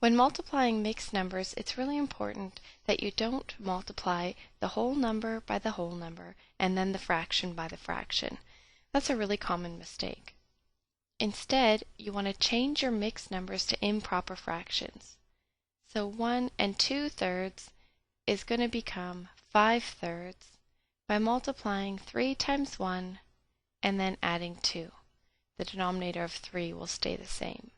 When multiplying mixed numbers, it's really important that you don't multiply the whole number by the whole number and then the fraction by the fraction. That's a really common mistake. Instead, you want to change your mixed numbers to improper fractions. So 1 2/3 is going to become 5/3 by multiplying 3 times 1 and then adding 2. The denominator of 3 will stay the same.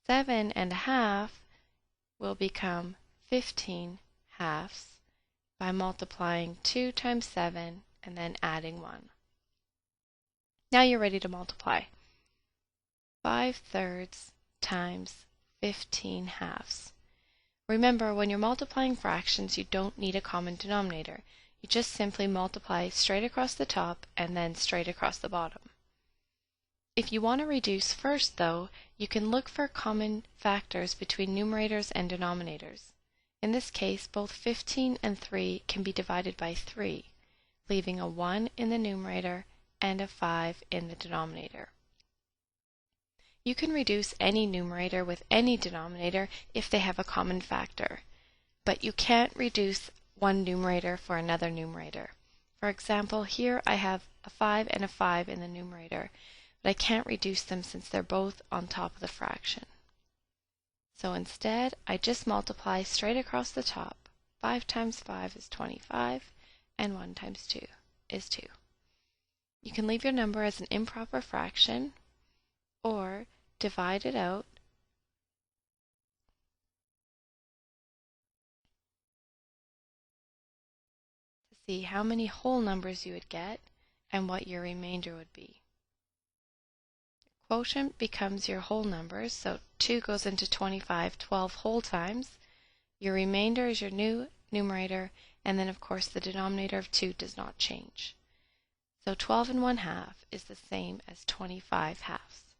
7 1/2 will become 15/2 by multiplying 2 times 7 and then adding 1. Now you're ready to multiply. 5/3 times 15/2. Remember, when you're multiplying fractions, you don't need a common denominator. You just simply multiply straight across the top and then straight across the bottom. If you want to reduce first, though, you can look for common factors between numerators and denominators. In this case, both 15 and 3 can be divided by 3, leaving a 1 in the numerator and a 5 in the denominator. You can reduce any numerator with any denominator if they have a common factor, but you can't reduce one numerator for another numerator. For example, here I have a 5 and a 5 in the numerator, but I can't reduce them since they're both on top of the fraction. So instead, I just multiply straight across the top. 5 times 5 is 25, and 1 times 2 is 2. You can leave your number as an improper fraction, or divide it out to see how many whole numbers you would get and what your remainder would be. Quotient becomes your whole numbers, so 2 goes into 25 12 whole times. Your remainder is your new numerator, and then of course the denominator of 2 does not change. So 12 1/2 is the same as 25/2.